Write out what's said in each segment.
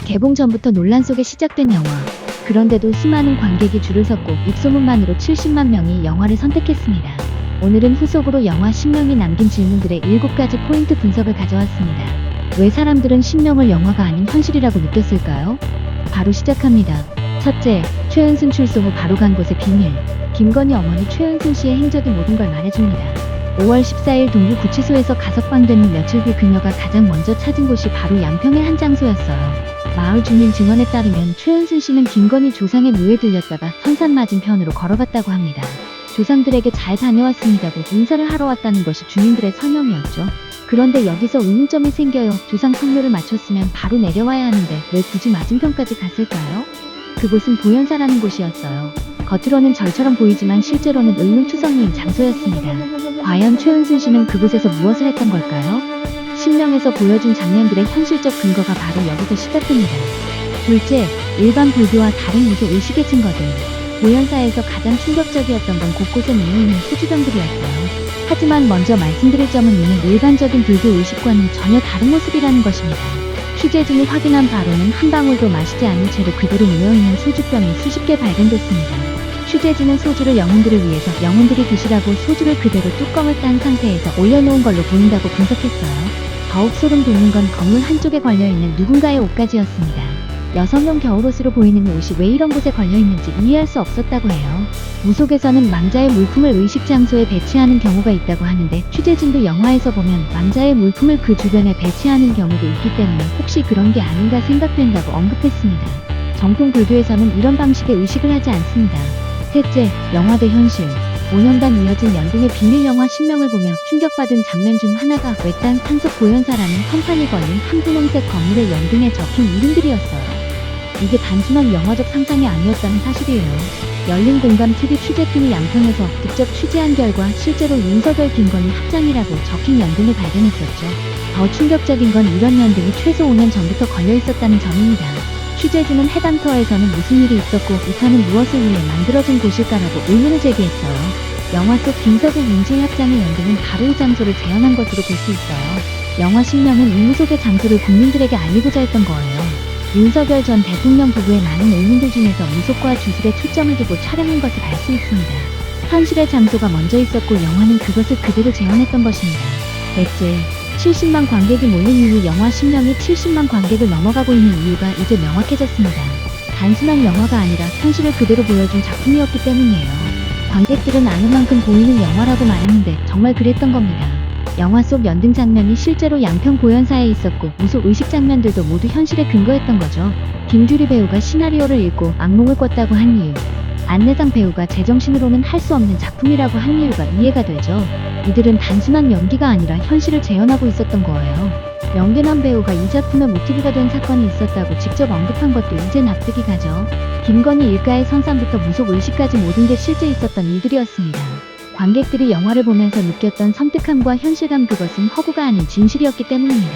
개봉 전부터 논란 속에 시작된 영화. 그런데도 수많은 관객이 줄을 섰고 입소문만으로 70만 명이 영화를 선택했습니다. 오늘은 후속으로 영화 신명이 남긴 질문들의 7가지 포인트 분석을 가져왔습니다. 왜 사람들은 신명을 영화가 아닌 현실이라고 느꼈을까요? 바로 시작합니다. 첫째, 최은순 출소 후 바로 간 곳의 비밀. 김건희 어머니 최은순 씨의 행적이 모든 걸 말해줍니다. 5월 14일 동부 구치소에서 가석방된 며칠 뒤 그녀가 가장 먼저 찾은 곳이 바로 양평의 한 장소였어요. 마을 주민 증언에 따르면 최은순 씨는 김건희 조상의 묘에 들렸다가 선산 맞은편으로 걸어갔다고 합니다. 조상들에게 잘 다녀왔습니다고 인사를 하러 왔다는 것이 주민들의 설명이었죠. 그런데 여기서 의문점이 생겨요. 조상 성묘를 마쳤으면 바로 내려와야 하는데 왜 굳이 맞은편까지 갔을까요? 그곳은 보현사라는 곳이었어요. 겉으로는 절처럼 보이지만 실제로는 의문투성이인 장소였습니다. 과연 최은순 씨는 그곳에서 무엇을 했던 걸까요? 신명에서 보여준 장면들의 현실적 근거가 바로 여기서 시작됩니다. 둘째, 일반 불교와 다른 무속 의식의 증거들. 보현사에서 가장 충격적이었던 건 곳곳에 놓여있는 소주병들이었어요. 하지만 먼저 말씀드릴 점은 이는 일반적인 불교 의식과는 전혀 다른 모습이라는 것입니다. 취재진이 확인한 바로는 한 방울도 마시지 않은 채로 그대로 놓여있는 소주병이 수십 개 발견됐습니다. 취재진은 소주를 영혼들을 위해서 영혼들이 드시라고 소주를 그대로 뚜껑을 딴 상태에서 올려놓은 걸로 보인다고 분석했어요. 더욱 소름 돋는 건 건물 한쪽에 걸려있는 누군가의 옷가지였습니다. 여성용 겨울옷으로 보이는 옷이 왜 이런 곳에 걸려있는지 이해할 수 없었다고 해요. 무속에서는 망자의 물품을 의식 장소에 배치하는 경우가 있다고 하는데 취재진도 영화에서 보면 망자의 물품을 그 주변에 배치하는 경우도 있기 때문에 혹시 그런 게 아닌가 생각된다고 언급했습니다. 정통 불교에서는 이런 방식의 의식을 하지 않습니다. 셋째, 영화 대 현실. 5년간 이어진 연등의 비밀 영화 신명을 보며 충격받은 장면 중 하나가 외딴 산속 보현사라는 현판이 걸린 한 분홍색 건물의 연등에 적힌 이름들이었어요. 이게 단순한 영화적 상상이 아니었다는 사실이에요. 열린 공감 TV 취재팀이 양평에서 직접 취재한 결과 실제로 윤석열 김건희 합장이라고 적힌 연등을 발견했었죠. 더 충격적인 건 이런 연등이 최소 5년 전부터 걸려 있었다는 점입니다. 취재진은 해당 터에서는 무슨 일이 있었고 이 터는 무엇을 위해 만들어진 곳일까라고 의문을 제기했어요. 영화 속 김석우 윤지혜 합장의 연등은 바로 이 장소를 재현한 것으로 볼 수 있어요. 영화 신명은 이 무속의 장소를 국민들에게 알리고자 했던 거예요. 윤석열 전 대통령 부부의 많은 의문들 중에서 무속과 주술에 초점을 두고 촬영한 것을 알 수 있습니다. 현실의 장소가 먼저 있었고 영화는 그것을 그대로 재현했던 것입니다. 넷째, 70만 관객이 몰린 이후 영화 신명이 70만 관객을 넘어가고 있는 이유가 이제 명확해졌습니다. 단순한 영화가 아니라 현실을 그대로 보여준 작품이었기 때문이에요. 관객들은 아는 만큼 보이는 영화라고 말했는데 정말 그랬던 겁니다. 영화 속 연등 장면이 실제로 양평 보현사에 있었고 무속 의식 장면들도 모두 현실에 근거했던 거죠. 김주리 배우가 시나리오를 읽고 악몽을 꿨다고 한 이유, 안내상 배우가 제정신으로는 할 수 없는 작품이라고 한 이유가 이해가 되죠. 이들은 단순한 연기가 아니라 현실을 재현하고 있었던 거예요. 명계남 배우가 이 작품의 모티브가 된 사건이 있었다고 직접 언급한 것도 이제 납득이 가죠. 김건희 일가의 선산부터 무속 의식까지 모든 게 실제 있었던 일들이었습니다. 관객들이 영화를 보면서 느꼈던 섬뜩함과 현실감, 그것은 허구가 아닌 진실이었기 때문입니다.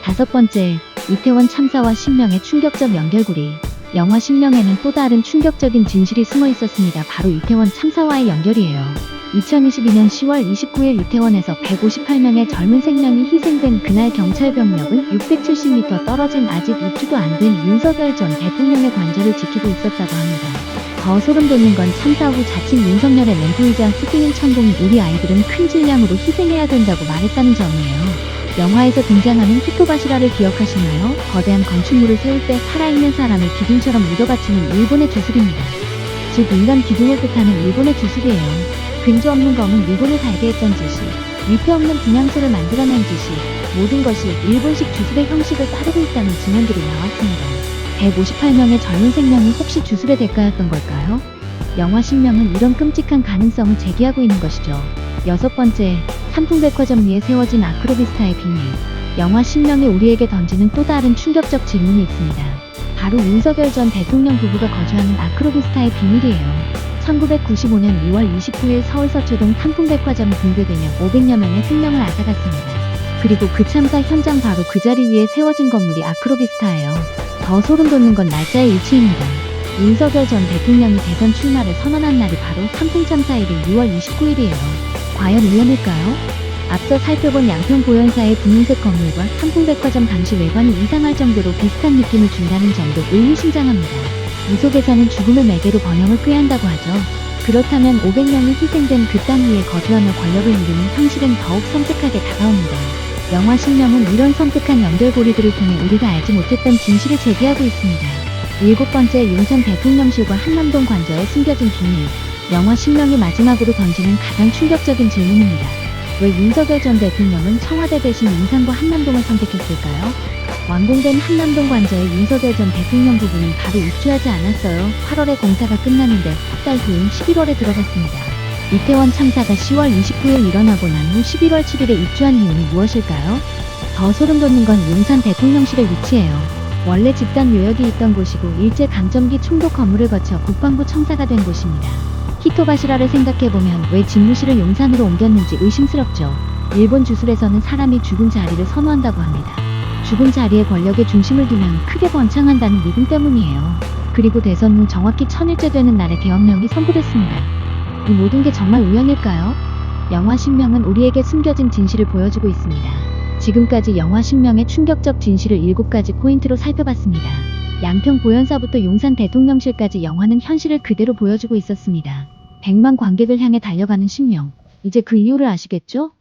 다섯 번째, 이태원 참사와 신명의 충격적 연결고리. 영화 신명에는 또 다른 충격적인 진실이 숨어 있었습니다. 바로 이태원 참사와의 연결이에요. 2022년 10월 29일 이태원에서 158명의 젊은 생명이 희생된 그날 경찰 병력은 670m 떨어진 아직 입주도 안 된 윤석열 전 대통령의 관저를 지키고 있었다고 합니다. 더 소름 돋는 건 참사 후 자칭 윤석열의 멘토이자 스승인 천공이 우리 아이들은 큰 질량으로 희생해야 된다고 말했다는 점이에요. 영화에서 등장하는 히토바시라를 기억하시나요? 거대한 건축물을 세울 때 살아있는 사람을 기둥처럼 묻어바치는 일본의 주술입니다. 즉 인간 기둥을 뜻하는 일본의 주술이에요. 근저 없는 검은 일본을 달게 했던 짓이, 위패 없는 분향소를 만들어낸 짓이, 모든 것이 일본식 주술의 형식을 따르고 있다는 증언들이 나왔습니다. 158명의 젊은 생명이 혹시 주술의 대가였던 걸까요? 영화 신명은 이런 끔찍한 가능성을 제기하고 있는 것이죠. 여섯 번째, 삼풍백화점 위에 세워진 아크로비스타의 비밀. 영화 신명이 우리에게 던지는 또 다른 충격적 질문이 있습니다. 바로 윤석열 전 대통령 부부가 거주하는 아크로비스타의 비밀이에요. 1995년 2월 29일 서울 서초동 삼풍백화점이 붕괴되며 500여 명의 생명을 앗아갔습니다. 그리고 그 참사 현장 바로 그 자리 위에 세워진 건물이 아크로비스타예요. 더 소름 돋는 건 날짜의 일치입니다. 윤석열 전 대통령이 대선 출마를 선언한 날이 바로 삼풍 참사 일인 6월 29일이에요. 과연 우연일까요? 앞서 살펴본 양평 보현사의 분홍색 건물과 삼풍백화점 당시 외관이 이상할 정도로 비슷한 느낌을 준다는 점도 의미심장합니다. 무속에서는 죽음을 매개로 번영을 꾀한다고 하죠. 그렇다면 500명이 희생된 그 땅 위에 거주하며 권력을 누리는 현실은 더욱 섬뜩하게 다가옵니다. 영화 신명은 이런 섬뜩한 연결고리들을 통해 우리가 알지 못했던 진실을 제기하고 있습니다. 7번째, 용산 대통령실과 한남동 관저에 숨겨진 비밀. 영화 신명이 마지막으로 던지는 가장 충격적인 질문입니다. 왜 윤석열 전 대통령은 청와대 대신 용산과 한남동을 선택했을까요? 완공된 한남동 관저의 윤석열 전 대통령 부부는 바로 입주하지 않았어요. 8월에 공사가 끝났는데 석 달 후인 11월에 들어갔습니다. 이태원 참사가 10월 29일 일어나고 난 후 11월 7일에 입주한 이유는 무엇일까요? 더 소름 돋는 건 용산 대통령실의 위치예요. 원래 집단 요역이 있던 곳이고 일제강점기 총독 건물을 거쳐 국방부 청사가 된 곳입니다. 히토바시라를 생각해보면 왜 집무실을 용산으로 옮겼는지 의심스럽죠. 일본 주술에서는 사람이 죽은 자리를 선호한다고 합니다. 죽은 자리에 권력의 중심을 두면 크게 번창한다는 믿음 때문이에요. 그리고 대선 후 정확히 1000일째 되는 날에 계엄령이 선포됐습니다. 이 모든 게 정말 우연일까요? 영화 신명은 우리에게 숨겨진 진실을 보여주고 있습니다. 지금까지 영화 신명의 충격적 진실을 7가지 포인트로 살펴봤습니다. 양평 보현사부터 용산 대통령실까지 영화는 현실을 그대로 보여주고 있었습니다. 100만 관객을 향해 달려가는 신명. 이제 그 이유를 아시겠죠?